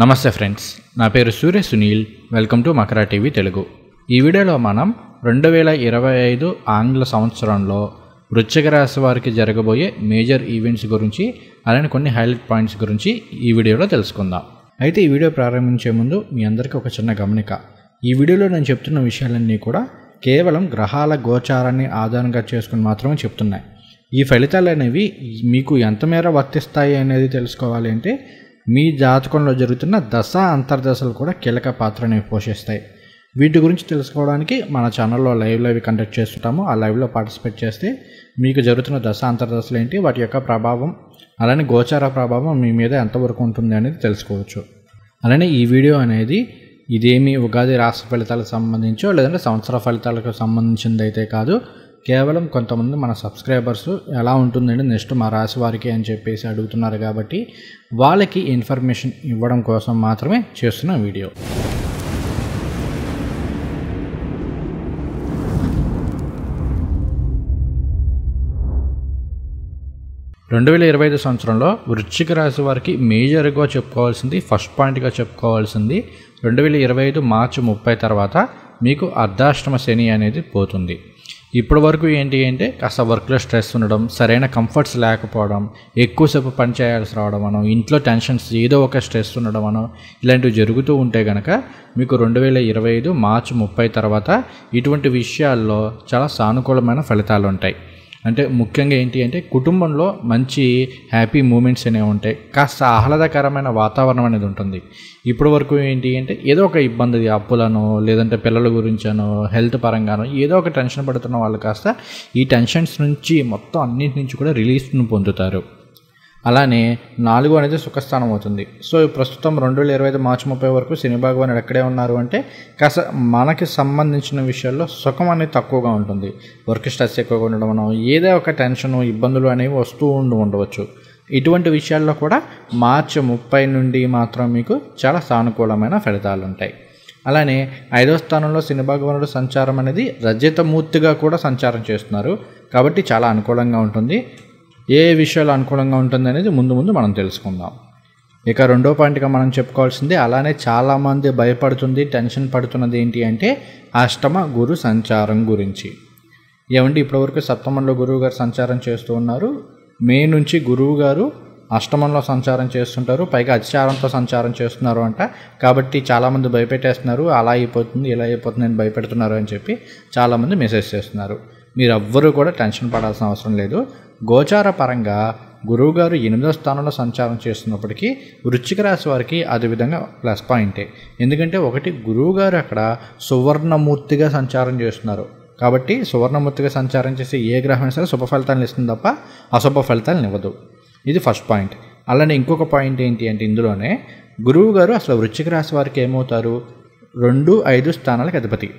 నమస్తే ఫ్రెండ్స్, నా పేరు Surya Sunil. Welcome to Makara TV Telugu. ఈ వీడియోలో మనం 2025 ఆంగ్ల సంవత్సరంలో వృశ్చిక రాశి వారికి జరగబోయే మేజర్ ఈవెంట్స్ గురించి అలానే కొన్ని హైలైట్ పాయింట్స్ గురించి ఈ వీడియోలో తెలుసుకుందాం. అయితే ఈ వీడియో ప్రారంభించే ముందు మీ అందరికీ ఒక చిన్న గమనిక. ఈ వీడియోలో నేను చెప్తున్న విషయాలన్నీ కూడా కేవలం గ్రహాల గోచారాన్ని ఆధారంగా చేసుకుని మాత్రమే చెప్తున్నాయి. ఈ ఫలితాలు అనేవి మీకు ఎంత మేర వర్తిస్తాయి అనేది తెలుసుకోవాలి అంటే మీ జాతకంలో జరుగుతున్న దశ అంతర్దశలు కూడా కీలక పాత్రని పోషిస్తాయి. వీటి గురించి తెలుసుకోవడానికి మన ఛానల్లో లైవ్ కండక్ట్ చేస్తుంటాము. ఆ లైవ్లో పార్టిసిపేట్ చేస్తే మీకు జరుగుతున్న దశ అంతర్దశలు ఏంటి, వాటి యొక్క ప్రభావం అలానే గోచార ప్రభావం మీ మీద ఎంతవరకు ఉంటుంది అనేది తెలుసుకోవచ్చు. అలానే ఈ వీడియో అనేది ఇదేమి ఉగాది రాశి ఫలితాలకు సంబంధించో లేదంటే సంవత్సర ఫలితాలకు సంబంధించింది అయితే కాదు. కేవలం కొంతమంది మన సబ్స్క్రైబర్స్ ఎలా ఉంటుందండి నెక్స్ట్ మా రాశి వారికి అని చెప్పేసి అడుగుతున్నారు కాబట్టి వాళ్ళకి ఇన్ఫర్మేషన్ ఇవ్వడం కోసం మాత్రమే చేస్తున్న వీడియో. సంవత్సరంలో వృశ్చిక రాశి వారికి మేజర్గా చెప్పుకోవాల్సింది, ఫస్ట్ పాయింట్గా చెప్పుకోవాల్సింది 2025 మార్చి 30 తర్వాత మీకు అర్ధాష్టమ శని అనేది పోతుంది. ఇప్పటి వరకు ఏంటి అంటే కాస్త వర్క్లో స్ట్రెస్ ఉండడం, సరైన కంఫర్ట్స్ లేకపోవడం, ఎక్కువసేపు పని చేయాల్సి రావడం అనో, ఇంట్లో టెన్షన్స్ ఏదో ఒక స్ట్రెస్ ఉండడం అనో ఇలాంటివి జరుగుతూ ఉంటే కనుక మీకు 2025 మార్చి 30 తర్వాత ఇటువంటి విషయాల్లో చాలా సానుకూలమైన ఫలితాలు ఉంటాయి. అంటే ముఖ్యంగా ఏంటి అంటే కుటుంబంలో మంచి హ్యాపీ మూమెంట్స్ అనేవి ఉంటాయి. కాస్త ఆహ్లాదకరమైన వాతావరణం అనేది ఉంటుంది. ఇప్పటి వరకు ఏంటి అంటే ఏదో ఒక ఇబ్బంది, అప్పులను లేదంటే పిల్లల గురించనో హెల్త్ పరంగానో ఏదో ఒక టెన్షన్ పడుతున్న వాళ్ళు కాస్త ఈ టెన్షన్స్ నుంచి మొత్తం అన్నింటి నుంచి కూడా రిలీఫ్ను పొందుతారు. అలానే 4 అనేది సుఖస్థానం అవుతుంది. సో ప్రస్తుతం 2025 మార్చి 30 వరకు శని భగవానుడు ఎక్కడే ఉన్నారు అంటే కాస్త మనకి సంబంధించిన విషయాల్లో సుఖం అనేది తక్కువగా ఉంటుంది. వర్క్ స్ట్రెస్ ఎక్కువగా ఉండడం, ఏదో ఒక టెన్షన్ ఇబ్బందులు అనేవి వస్తూ ఉండవచ్చు. ఇటువంటి విషయాల్లో కూడా మార్చి 30 నుండి మాత్రం మీకు చాలా సానుకూలమైన ఫలితాలు ఉంటాయి. అలానే 5వ స్థానంలో శని భగవానుడు సంచారం అనేది రజతమూర్తిగా కూడా సంచారం చేస్తున్నారు కాబట్టి చాలా అనుకూలంగా ఉంటుంది. ఏ విషయాలు అనుకూలంగా ఉంటుంది అనేది ముందు మనం తెలుసుకుందాం. ఇక 2వ పాయింట్గా మనం చెప్పుకోవాల్సింది, అలానే చాలామంది భయపడుతుంది, టెన్షన్ పడుతున్నది ఏంటి అంటే అష్టమ గురు సంచారం గురించి. ఏమంటే ఇప్పటివరకు సప్తమంలో గురువు గారు సంచారం చేస్తూ ఉన్నారు. మే నుంచి గురువు గారు అష్టమంలో సంచారం చేస్తుంటారు, పైగా అతిచారంతో సంచారం చేస్తున్నారు అంట. కాబట్టి చాలామంది భయపెట్టేస్తున్నారు, అలా అయిపోతుంది ఇలా అయిపోతుంది అని భయపెడుతున్నారు అని చెప్పి చాలామంది మెసేజ్ చేస్తున్నారు. మీరు ఎవ్వరూ కూడా టెన్షన్ పడాల్సిన అవసరం లేదు. గోచార పరంగా గురువుగారు 8వ స్థానంలో సంచారం చేస్తున్నప్పటికీ వృశ్చిక రాశి వారికి అదేవిధంగా ప్లస్ పాయింటే. ఎందుకంటే ఒకటి, గురువుగారు అక్కడ సువర్ణమూర్తిగా సంచారం చేస్తున్నారు కాబట్టి సువర్ణమూర్తిగా సంచారం చేసి ఏ గ్రహం సరే శుభ ఫలితాలను ఇస్తుంది తప్ప అశుభ ఫలితాలను ఇవ్వదు. ఇది ఫస్ట్ పాయింట్. అలానే ఇంకొక పాయింట్ ఏంటి అంటే ఇందులోనే గురువుగారు అసలు వృశ్చిక రాశి వారికి ఏమవుతారు, 2, 5 స్థానాలకు అధిపతి.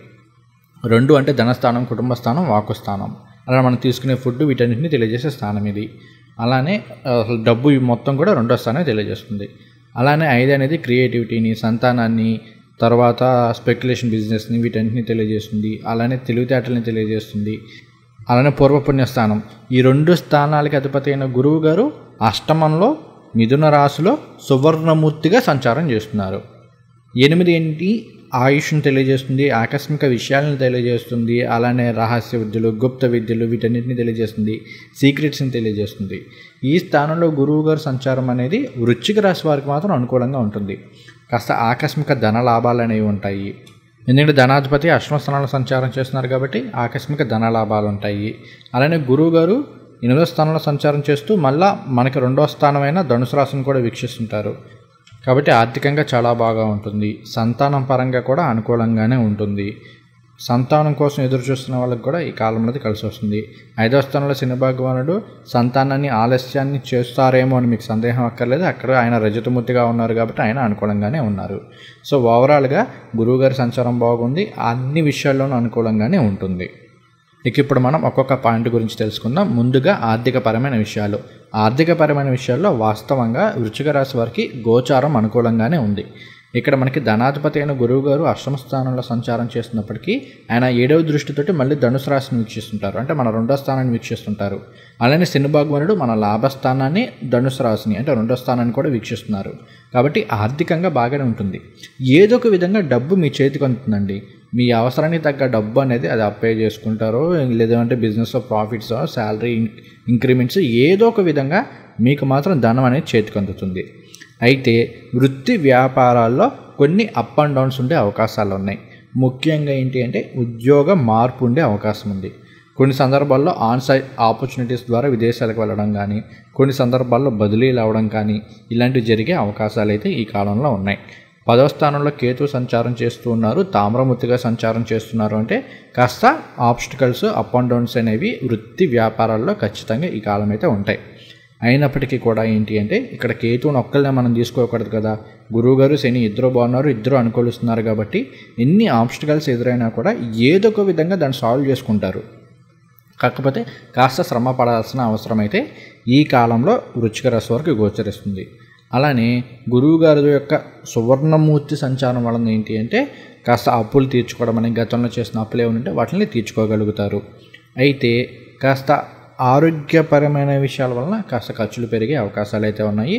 2 అంటే ధనస్థానం, కుటుంబ స్థానం, వాక్కు స్థానం. అలా మనం తీసుకునే ఫుడ్ వీటన్నిటిని తెలియజేసే స్థానం ఇది. అలానే అసలు డబ్బు మొత్తం కూడా 2వ స్థానాన్ని తెలియజేస్తుంది. అలానే 5 అనేది క్రియేటివిటీని, సంతానాన్ని, తర్వాత స్పెక్యులేషన్ బిజినెస్ని వీటన్నిటిని తెలియజేస్తుంది. అలానే తెలివితేటల్ని తెలియజేస్తుంది. అలానే పూర్వపుణ్యస్థానం. ఈ 2 స్థానాలకి అధిపతి అయిన గురువు గారు అష్టమంలో మిథున రాశిలో సువర్ణమూర్తిగా సంచారం చేస్తున్నారు. 8 ఏంటి, ఆయుష్ను తెలియజేస్తుంది, ఆకస్మిక విషయాలను తెలియజేస్తుంది, అలానే రహస్య విద్యలు, గుప్త విద్యలు వీటన్నిటిని తెలియజేస్తుంది, సీక్రెట్స్ని తెలియజేస్తుంది. ఈ స్థానంలో గురువు గారు సంచారం అనేది వృశ్చిక రాశి వారికి మాత్రం అనుకూలంగా ఉంటుంది. కాస్త ఆకస్మిక ధన లాభాలు అనేవి ఉంటాయి. ఎందుకంటే ధనాధిపతి అష్టమ స్థానంలో సంచారం చేస్తున్నారు కాబట్టి ఆకస్మిక ధన లాభాలు ఉంటాయి. అలానే గురువు గారు 8వ స్థానంలో సంచారం చేస్తూ మళ్ళీ మనకి 2వ స్థానమైన ధనుసు రాశిని కూడా వీక్షిస్తుంటారు కాబట్టి ఆర్థికంగా చాలా బాగా ఉంటుంది. సంతానం పరంగా కూడా అనుకూలంగానే ఉంటుంది. సంతానం కోసం ఎదురు చూస్తున్న వాళ్ళకి కూడా ఈ కాలంలో కలిసి వస్తుంది. 5వ స్థానంలో శని భగవానుడు సంతానాన్ని ఆలస్యాన్ని చేస్తారేమో అని మీకు సందేహం అక్కర్లేదు. అక్కడ ఆయన రజతమూర్తిగా ఉన్నారు కాబట్టి ఆయన అనుకూలంగానే ఉన్నారు. సో ఓవరాల్గా గురువుగారి సంచారం బాగుంది, అన్ని విషయాల్లోనూ అనుకూలంగానే ఉంటుంది. ఇక ఇప్పుడు మనం ఒక్కొక్క పాయింట్ గురించి తెలుసుకుందాం. ముందుగా ఆర్థికపరమైన విషయాలు. ఆర్థికపరమైన విషయాల్లో వాస్తవంగా వృశ్చిక రాశి వారికి గోచారం అనుకూలంగానే ఉంది. ఇక్కడ మనకి ధనాధిపతి అయిన గురువు గారు అష్టమ స్థానంలో సంచారం చేస్తున్నప్పటికీ ఆయన 7వ దృష్టితోటి మళ్ళీ ధనుసు రాశిని వీక్షిస్తుంటారు, అంటే మన 2వ స్థానాన్ని వీక్షిస్తుంటారు. అలానే శని భగవానుడు మన లాభస్థానాన్ని ధనుసు రాశిని అంటే 2వ స్థానాన్ని కూడా వీక్షిస్తున్నారు. కాబట్టి ఆర్థికంగా బాగానే ఉంటుంది. ఏదో ఒక విధంగా డబ్బు మీ చేతికి అందుతుందండి. మీ అవసరానికి తగ్గ డబ్బు అనేది అది అప్లై చేసుకుంటారో, లేదంటే బిజినెస్లో ప్రాఫిట్స్, శాలరీ ఇంక్రిమెంట్స్, ఏదో ఒక విధంగా మీకు మాత్రం ధనం అనేది చేతికి అందుతుంది. అయితే వృత్తి వ్యాపారాల్లో కొన్ని అప్ అండ్ డౌన్స్ ఉండే అవకాశాలు ఉన్నాయి. ముఖ్యంగా ఏంటి అంటే ఉద్యోగ మార్పు ఉండే అవకాశం ఉంది. కొన్ని సందర్భాల్లో ఆన్సైట్ ఆపర్చునిటీస్ ద్వారా విదేశాలకు వెళ్ళడం కానీ, కొన్ని సందర్భాల్లో బదిలీలు అవ్వడం కానీ ఇలాంటివి జరిగే అవకాశాలు అయితే ఈ కాలంలో ఉన్నాయి. 10వ స్థానంలో కేతు సంచారం చేస్తూ ఉన్నారు, తామ్రమూర్తిగా సంచారం చేస్తున్నారు. అంటే కాస్త ఆబ్స్టికల్స్, అప్ అండ్ డౌన్స్ అనేవి వృత్తి వ్యాపారాల్లో ఖచ్చితంగా ఈ కాలం అయితే ఉంటాయి. అయినప్పటికీ కూడా ఏంటి అంటే ఇక్కడ కేతువుని ఒక్కళ్ళనే మనం తీసుకోకూడదు కదా. గురువుగారు శని ఇద్దరు బాగున్నారు, ఇద్దరు అనుకూలిస్తున్నారు. కాబట్టి ఎన్ని ఆబ్స్టికల్స్ ఎదురైనా కూడా ఏదో ఒక విధంగా దాన్ని సాల్వ్ చేసుకుంటారు. కాకపోతే కాస్త శ్రమ పడాల్సిన అవసరం అయితే ఈ కాలంలో వృశ్చిక రాశి వారికి గోచరిస్తుంది. అలానే గురువుగారి యొక్క సువర్ణమూర్తి సంచారం వలన ఏంటి అంటే కాస్త అప్పులు తీర్చుకోవడం అని, గతంలో చేసిన అప్పులు ఏమైనా ఉంటే వాటిని తీర్చుకోగలుగుతారు. అయితే కాస్త ఆరోగ్యపరమైన విషయాల వలన కాస్త ఖర్చులు పెరిగే అవకాశాలు అయితే ఉన్నాయి.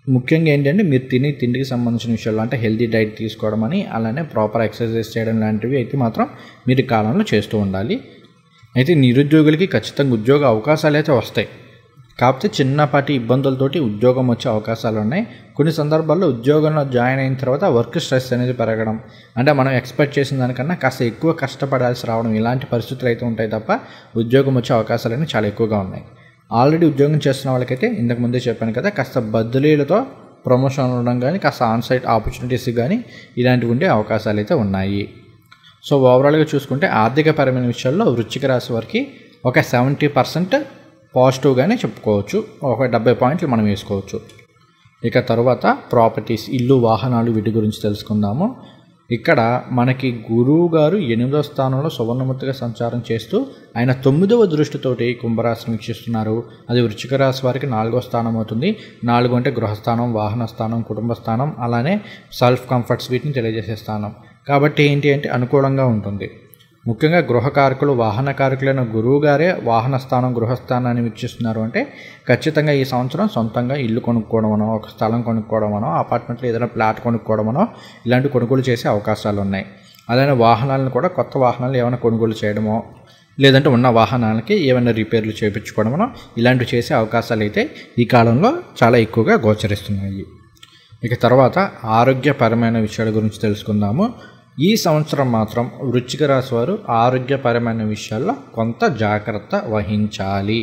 ముఖ్యంగా ఏంటంటే మీరు తినే తిండికి సంబంధించిన విషయాలు, అంటే హెల్తీ డైట్ తీసుకోవడం అని, అలానే ప్రాపర్ ఎక్సర్సైజ్ చేయడం లాంటివి అయితే మాత్రం మీరు కాలంలో చేస్తూ ఉండాలి. అయితే నిరుద్యోగులకి ఖచ్చితంగా ఉద్యోగ అవకాశాలు అయితే వస్తాయి. కాకపోతే చిన్నపాటి ఇబ్బందులతోటి ఉద్యోగం వచ్చే అవకాశాలు ఉన్నాయి. కొన్ని సందర్భాల్లో ఉద్యోగంలో జాయిన్ అయిన తర్వాత వర్క్ స్ట్రెస్ అనేది పెరగడం, అంటే మనం ఎక్స్పెక్ట్ చేసిన దానికన్నా కాస్త ఎక్కువ కష్టపడాల్సి రావడం, ఇలాంటి పరిస్థితులు అయితే ఉంటాయి తప్ప ఉద్యోగం వచ్చే అవకాశాలు అనేవి చాలా ఎక్కువగా ఉన్నాయి. ఆల్రెడీ ఉద్యోగం చేస్తున్న వాళ్ళకైతే ఇంతకుముందే చెప్పాను కదా, కాస్త బదిలీలతో ప్రమోషన్ ఉండడం కానీ, కాస్త ఆన్సైట్ ఆపర్చునిటీస్ కానీ ఇలాంటివి ఉండే అవకాశాలు అయితే ఉన్నాయి. సో ఓవరాల్గా చూసుకుంటే ఆర్థికపరమైన విషయాల్లో వృశ్చిక రాశి వారికి ఒక 70% పాజిటివ్గానే చెప్పుకోవచ్చు. ఒక 70 పాయింట్లు మనం వేసుకోవచ్చు. ఇక తర్వాత ప్రాపర్టీస్, ఇల్లు, వాహనాలు, వీటి గురించి తెలుసుకుందాము. ఇక్కడ మనకి గురువు గారు 8వ స్థానంలో సువర్ణమూర్తిగా సంచారం చేస్తూ ఆయన 9వ దృష్టితోటి కుంభరాశిని వీక్షిస్తున్నారు. అది వృశ్చిక రాశి వారికి 4వ స్థానం అవుతుంది. 4 అంటే గృహస్థానం, వాహన స్థానం, కుటుంబ స్థానం, అలానే సెల్ఫ్ కంఫర్ట్స్, వీటిని తెలియజేసే స్థానం. కాబట్టి ఏంటి అంటే అనుకూలంగా ఉంటుంది. ముఖ్యంగా గృహకారకులు, వాహనకారకులైన గురువు గారే వాహన స్థానం, గృహస్థానాన్ని వీక్షిస్తున్నారు. అంటే ఖచ్చితంగా ఈ సంవత్సరం సొంతంగా ఇల్లు కొనుక్కోవడమనో, ఒక స్థలం కొనుక్కోవడమనో, అపార్ట్మెంట్లో ఏదైనా ప్లాట్ కొనుక్కోవడమనో ఇలాంటి కొనుగోలు చేసే అవకాశాలు ఉన్నాయి. అలానే వాహనాలను కూడా కొత్త వాహనాలు ఏమైనా కొనుగోలు చేయడమో, లేదంటే ఉన్న వాహనాలకి ఏమైనా రిపేర్లు చేయించుకోవడమనో ఇలాంటివి చేసే అవకాశాలు అయితే ఈ కాలంలో చాలా ఎక్కువగా గోచరిస్తున్నాయి. ఇక తర్వాత ఆరోగ్యపరమైన విషయాల గురించి తెలుసుకుందాము. ఈ సంవత్సరం మాత్రం వృశ్చిక రాశి వారు ఆరోగ్యపరమైన విషయాల్లో కొంత జాగ్రత్త వహించాలి.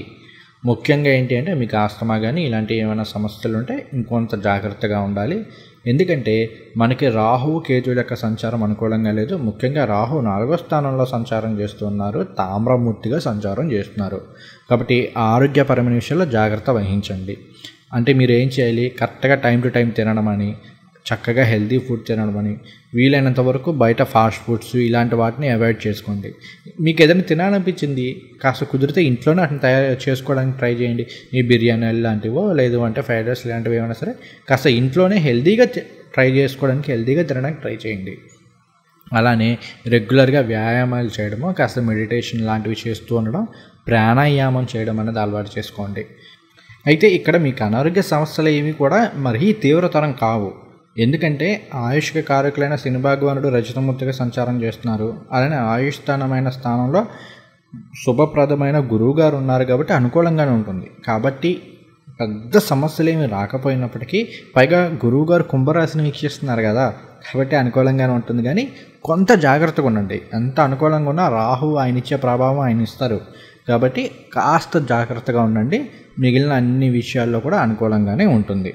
ముఖ్యంగా ఏంటి అంటే మీకు ఆస్తమా కానీ ఇలాంటి ఏమైనా సమస్యలు ఉంటే ఇంకొంత జాగ్రత్తగా ఉండాలి. ఎందుకంటే మనకి రాహువు కేతువుల యొక్క సంచారం అనుకూలంగా లేదు. ముఖ్యంగా రాహు 4వ స్థానంలో సంచారం చేస్తున్నారు, తామ్రమూర్తిగా సంచారం చేస్తున్నారు. కాబట్టి ఆరోగ్యపరమైన విషయాల్లో జాగ్రత్త వహించండి. అంటే మీరు ఏం చేయాలి, కరెక్ట్గా టైం టు టైం తినడం అని, చక్కగా హెల్తీ ఫుడ్ తినడం అని, వీలైనంత వరకు బయట ఫాస్ట్ ఫుడ్స్ ఇలాంటి వాటిని అవాయిడ్ చేసుకోండి. మీకు ఏదైనా తినాలనిపించింది కాస్త కుదిరితే ఇంట్లోనే వాటిని తయారు చేసుకోవడానికి ట్రై చేయండి. ఈ బిర్యానీ లాంటివో, లేదు అంటే ఫ్రైడ్ రైస్ లాంటివి ఏమైనా సరే కాస్త ఇంట్లోనే హెల్తీగా ట్రై చేసుకోవడానికి, హెల్తీగా తినడానికి ట్రై చేయండి. అలానే రెగ్యులర్గా వ్యాయామాలు చేయడము, కాస్త మెడిటేషన్ లాంటివి చేస్తూ ఉండడం, ప్రాణాయామం చేయడం అనేది అలవాటు చేసుకోండి. అయితే ఇక్కడ మీకు అనారోగ్య సమస్యలు ఏవి కూడా మరీ తీవ్రతరం కావు. ఎందుకంటే ఆయుష్క కారకులైన శని భగవానుడు రజతమూర్తిగా సంచారం చేస్తున్నారు. అలానే ఆయుష్ స్థానమైన స్థానంలో శుభప్రదమైన గురువు గారు ఉన్నారు. కాబట్టి అనుకూలంగానే ఉంటుంది. కాబట్టి పెద్ద సమస్యలు ఏమి రాకపోయినప్పటికీ, పైగా గురువు గారు కుంభరాశిని వీక్షిస్తున్నారు కదా, కాబట్టి అనుకూలంగానే ఉంటుంది. కానీ కొంత జాగ్రత్తగా ఉండండి. ఎంత అనుకూలంగా ఉన్నా రాహు ఆయన ఇచ్చే ప్రభావం ఆయన ఇస్తారు. కాబట్టి కాస్త జాగ్రత్తగా ఉండండి. మిగిలిన అన్ని విషయాల్లో కూడా అనుకూలంగానే ఉంటుంది.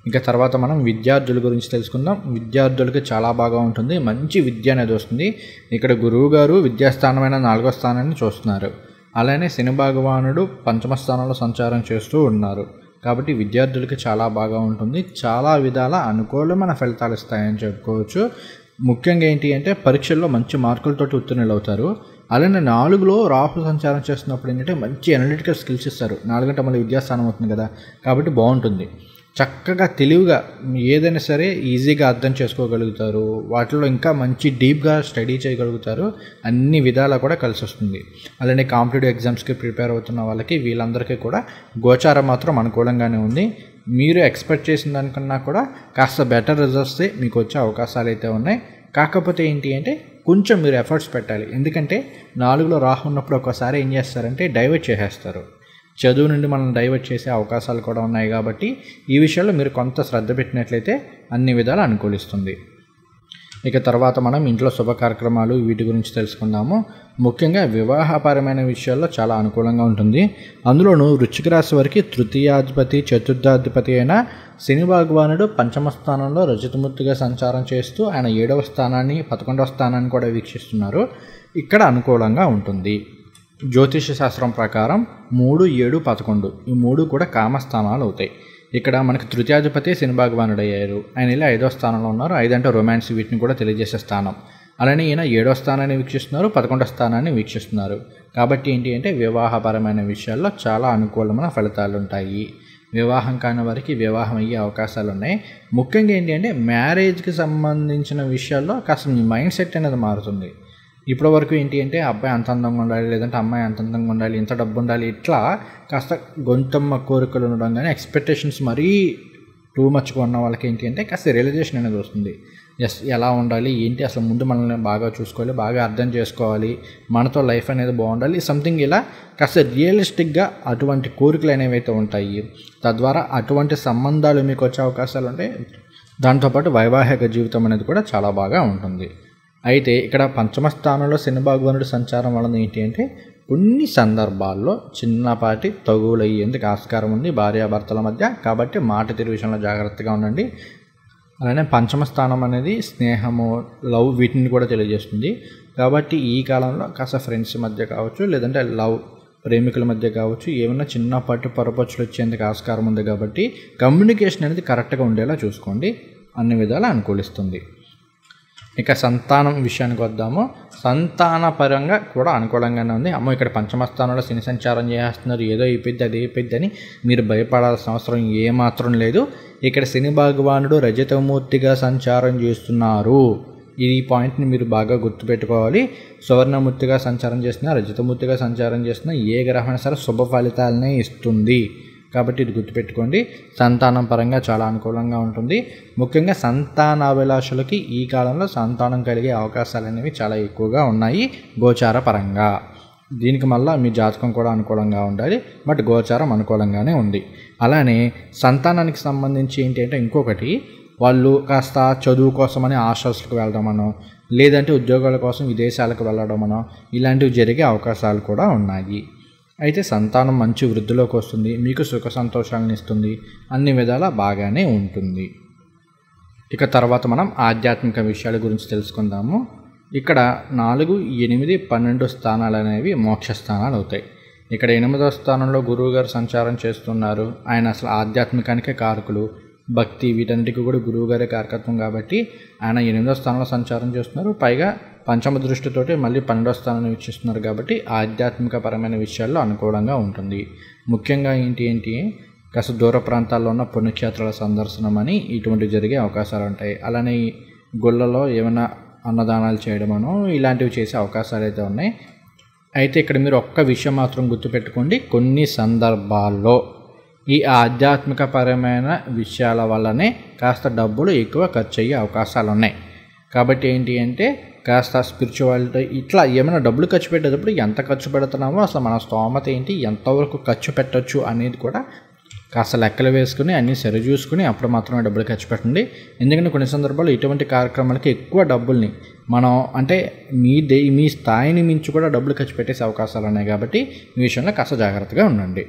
ఇక తర్వాత మనం విద్యార్థుల గురించి తెలుసుకుందాం. విద్యార్థులకి చాలా బాగా ఉంటుంది, మంచి విద్య అనేది వస్తుంది. ఇక్కడ గురువు గారు విద్యాస్థానమైన 4వ స్థానాన్ని చూస్తున్నారు. అలానే శని భగవానుడు 5వ స్థానంలో సంచారం చేస్తూ ఉన్నారు. కాబట్టి విద్యార్థులకి చాలా బాగా ఉంటుంది. చాలా విధాల అనుకూలమైన ఫలితాలు ఇస్తాయని చెప్పుకోవచ్చు. ముఖ్యంగా ఏంటి అంటే పరీక్షల్లో మంచి మార్కులతోటి ఉత్తీర్ణులు అవుతారు. అలానే 4లో రాహు సంచారం చేస్తున్నప్పుడు ఏంటంటే మంచి అనలిటికల్ స్కిల్స్ ఇస్తారు. 4 అంటే మళ్ళీ విద్యాస్థానం అవుతుంది కదా, కాబట్టి బాగుంటుంది. చక్కగా తెలివిగా ఏదైనా సరే ఈజీగా అర్థం చేసుకోగలుగుతారు, వాటిలో ఇంకా మంచి డీప్గా స్టడీ చేయగలుగుతారు, అన్ని విధాలా కూడా కలిసి వస్తుంది. అలానే కాంపిటేటివ్ ఎగ్జామ్స్కి ప్రిపేర్ అవుతున్న వాళ్ళకి వీళ్ళందరికీ కూడా గోచారం మాత్రం అనుకూలంగానే ఉంది. మీరు ఎక్స్పెక్ట్ చేసిన దానికన్నా కూడా కాస్త బెటర్ రిజల్ట్సే మీకు వచ్చే అవకాశాలు అయితే ఉన్నాయి. కాకపోతే ఏంటి అంటే కొంచెం మీరు ఎఫర్ట్స్ పెట్టాలి. ఎందుకంటే 4లో రాహు ఉన్నప్పుడు ఒకసారి ఏం చేస్తారంటే డైవర్ట్ చేసేస్తారు, చదువు నుండి మనం డైవర్ట్ చేసే అవకాశాలు కూడా ఉన్నాయి. కాబట్టి ఈ విషయంలో మీరు కొంత శ్రద్ధ పెట్టినట్లయితే అన్ని విధాలు అనుకూలిస్తుంది. ఇక తర్వాత మనం ఇంట్లో శుభ కార్యక్రమాలు వీటి గురించి తెలుసుకుందాము. ముఖ్యంగా వివాహపరమైన విషయాల్లో చాలా అనుకూలంగా ఉంటుంది. అందులోనూ వృశ్చిక రాశి వారికి తృతీయాధిపతి చతుర్థాధిపతి అయిన శని భగవానుడు పంచమ స్థానంలో రజతమూర్తిగా సంచారం చేస్తూ ఆయన 7వ స్థానాన్ని 11వ స్థానాన్ని కూడా వీక్షిస్తున్నారు. ఇక్కడ అనుకూలంగా ఉంటుంది. జ్యోతిష శాస్త్రం ప్రకారం 3, 7, 11 ఈ 3 కూడా కామస్థానాలు అవుతాయి. ఇక్కడ మనకి తృతీయాధిపతి శని భగవానుడు అయ్యారు, ఆయన ఇలా 5వ స్థానంలో ఉన్నారు. 5 అంటే రొమాన్స్, వీటిని కూడా తెలియజేసే స్థానం. అలానే ఈయన 7వ స్థానాన్ని వీక్షిస్తున్నారు, 11వ స్థానాన్ని వీక్షిస్తున్నారు. కాబట్టి ఏంటి అంటే వివాహపరమైన విషయాల్లో చాలా అనుకూలమైన ఫలితాలు ఉంటాయి. వివాహం కాని వారికి వివాహం అయ్యే అవకాశాలు ఉన్నాయి. ముఖ్యంగా ఏంటి అంటే మ్యారేజ్కి సంబంధించిన విషయాల్లో కాస్త మీ మైండ్ సెట్ అనేది మారుతుంది. ఇప్పటి వరకు ఏంటి అంటే అబ్బాయి అంత అందంగా ఉండాలి, లేదంటే అమ్మాయి అంత అందంగా ఉండాలి, ఇంత డబ్బు ఉండాలి, ఇట్లా కాస్త గొంతమ్మ కోరికలు ఉండడం కానీ ఎక్స్పెక్టేషన్స్ మరీ టూ మచ్గా ఉన్న వాళ్ళకి ఏంటి అంటే కాస్త రియలైజేషన్ అనేది వస్తుంది. ఎలా ఉండాలి ఏంటి, అసలు ముందు మనల్ని బాగా చూసుకోవాలి, బాగా అర్థం చేసుకోవాలి, మనతో లైఫ్ అనేది బాగుండాలి, సంథింగ్ ఇలా కాస్త రియలిస్టిక్గా అటువంటి కోరికలు అనేవి అయితే ఉంటాయి. తద్వారా అటువంటి సంబంధాలు మీకు వచ్చే అవకాశాలు ఉంటాయి. దాంతోపాటు వైవాహిక జీవితం అనేది కూడా చాలా బాగా ఉంటుంది. అయితే ఇక్కడ పంచమ స్థానంలో శని భగవానుడు సంచారం వలన ఏంటి అంటే కొన్ని సందర్భాల్లో చిన్నపాటి తగువులు అయ్యేందుకు ఆస్కారం ఉంది భార్యాభర్తల మధ్య. కాబట్టి మాట తీరు విషయంలో జాగ్రత్తగా ఉండండి. అలానే పంచమ స్థానం అనేది స్నేహము, లవ్ వీటిని కూడా తెలియజేస్తుంది. కాబట్టి ఈ కాలంలో కాస్త ఫ్రెండ్స్ మధ్య కావచ్చు, లేదంటే లవ్ ప్రేమికుల మధ్య కావచ్చు, ఏమైనా చిన్నపాటి పొరపచ్చులు వచ్చేందుకు ఆస్కారం ఉంది. కాబట్టి కమ్యూనికేషన్ అనేది కరెక్ట్గా ఉండేలా చూసుకోండి, అన్ని విధాలా అనుకూలిస్తుంది. ఇక సంతానం విషయానికి వద్దాము. సంతానపరంగా కూడా అనుకూలంగానే ఉంది. ఇక్కడ పంచమ స్థానంలో శని సంచారం చేస్తున్నారు, ఏదో అయిపోద్ది అది అయిపోద్ది అని మీరు భయపడాల్సిన అవసరం ఏమాత్రం లేదు. ఇక్కడ శని భగవానుడు రజతమూర్తిగా సంచారం చేస్తున్నారు. ఈ పాయింట్ని మీరు బాగా గుర్తుపెట్టుకోవాలి. సువర్ణమూర్తిగా సంచారం చేస్తున్నా, రజతమూర్తిగా సంచారం చేస్తున్నా ఏ గ్రహమైనా సరే శుభ ఫలితాలనే ఇస్తుంది. కాబట్టి ఇది గుర్తుపెట్టుకోండి. సంతానం పరంగా చాలా అనుకూలంగా ఉంటుంది. ముఖ్యంగా సంతానాభిలాషులకి ఈ కాలంలో సంతానం కలిగే అవకాశాలు అనేవి చాలా ఎక్కువగా ఉన్నాయి గోచార పరంగా. దీనికి మళ్ళీ మీ జాతకం కూడా అనుకూలంగా ఉండాలి, బట్ గోచారం అనుకూలంగానే ఉంది. అలానే సంతానానికి సంబంధించి ఏంటి అంటే ఇంకొకటి, వాళ్ళు కాస్త చదువు కోసమని హాస్టల్స్కి వెళ్ళడమనో, లేదంటే ఉద్యోగాల కోసం విదేశాలకు వెళ్ళడమనో ఇలాంటివి జరిగే అవకాశాలు కూడా ఉన్నాయి. అయితే సంతానం మంచి వృద్ధిలోకి వస్తుంది, మీకు సుఖ సంతోషాలను ఇస్తుంది, అన్ని విధాలా బాగానే ఉంటుంది. ఇక తర్వాత మనం ఆధ్యాత్మిక విషయాల గురించి తెలుసుకుందాము. ఇక్కడ 4, 8, 12 స్థానాలు అనేవి మోక్ష స్థానాలు అవుతాయి. ఇక్కడ 8వ స్థానంలో గురువుగారు సంచారం చేస్తున్నారు. ఆయన అసలు ఆధ్యాత్మికానికే కారకులు, భక్తి వీటన్నిటికీ కూడా గురువుగారే కారకత్వం. కాబట్టి ఆయన 8వ స్థానంలో సంచారం చేస్తున్నారు. పైగా పంచమ దృష్టితోటి మళ్ళీ 12వ స్థానాన్ని వీక్షిస్తున్నారు. కాబట్టి ఆధ్యాత్మిక పరమైన విషయాల్లో అనుకూలంగా ఉంటుంది. ముఖ్యంగా ఏంటి కాస్త దూర ప్రాంతాల్లో ఉన్న పుణ్యక్షేత్రాల సందర్శనం అని ఇటువంటి జరిగే అవకాశాలు ఉంటాయి. అలానే గుళ్ళలో ఏమైనా అన్నదానాలు చేయడమనో ఇలాంటివి చేసే అవకాశాలు అయితే ఉన్నాయి. అయితే ఇక్కడ మీరు ఒక్క విషయం మాత్రం గుర్తుపెట్టుకోండి, కొన్ని సందర్భాల్లో ఈ ఆధ్యాత్మిక పరమైన విషయాల వల్లనే కాస్త డబ్బులు ఎక్కువ ఖర్చు అయ్యే అవకాశాలు ఉన్నాయి. కాబట్టి ఏంటి అంటే కాస్త స్పిరిచువాలిటీ ఇట్లా ఏమైనా డబ్బులు ఖర్చు పెట్టేటప్పుడు ఎంత ఖర్చు పెడుతున్నామో, అసలు మన స్తోమత ఏంటి, ఎంతవరకు ఖర్చు పెట్టచ్చు అనేది కూడా కాస్త లెక్కలు వేసుకుని అన్నీ సరి చూసుకుని అప్పుడు మాత్రమే డబ్బులు ఖర్చు పెట్టండి. ఎందుకంటే కొన్ని సందర్భాల్లో ఇటువంటి కార్యక్రమాలకి ఎక్కువ డబ్బుల్ని మనం అంటే మీ స్థాయిని మించి కూడా డబ్బులు ఖర్చు పెట్టేసే అవకాశాలు ఉన్నాయి. కాబట్టి ఈ విషయంలో కాస్త జాగ్రత్తగా ఉండండి.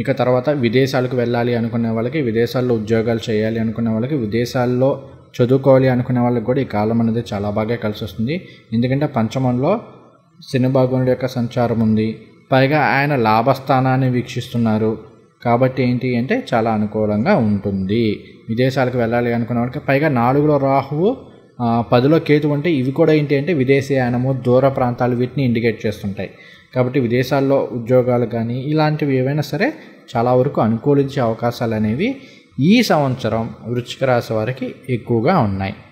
ఇక తర్వాత విదేశాలకు వెళ్ళాలి అనుకునే వాళ్ళకి, విదేశాల్లో ఉద్యోగాలు చేయాలి అనుకునే వాళ్ళకి, విదేశాల్లో చదువుకోవాలి అనుకునే వాళ్ళకి కూడా ఈ కాలం అనేది చాలా బాగా కలిసి వస్తుంది. ఎందుకంటే పంచమంలో శని భగవానుడి యొక్క సంచారం ఉంది, పైగా ఆయన లాభస్థానాన్ని వీక్షిస్తున్నారు. కాబట్టి ఏంటి అంటే చాలా అనుకూలంగా ఉంటుంది విదేశాలకు వెళ్ళాలి అనుకునే వాళ్ళకి. పైగా 4లో రాహువు 10లో కేతు అంటే ఇవి కూడా ఏంటి అంటే విదేశీయానము, దూర ప్రాంతాలు వీటిని ఇండికేట్ చేస్తుంటాయి. కాబట్టి విదేశాల్లో ఉద్యోగాలు కానీ ఇలాంటివి ఏవైనా సరే చాలా వరకు అనుకూలించే అవకాశాలు అనేవి ఈ సంవత్సరం వృశ్చిక రాశి వారికి ఎక్కువగా ఉన్నాయి.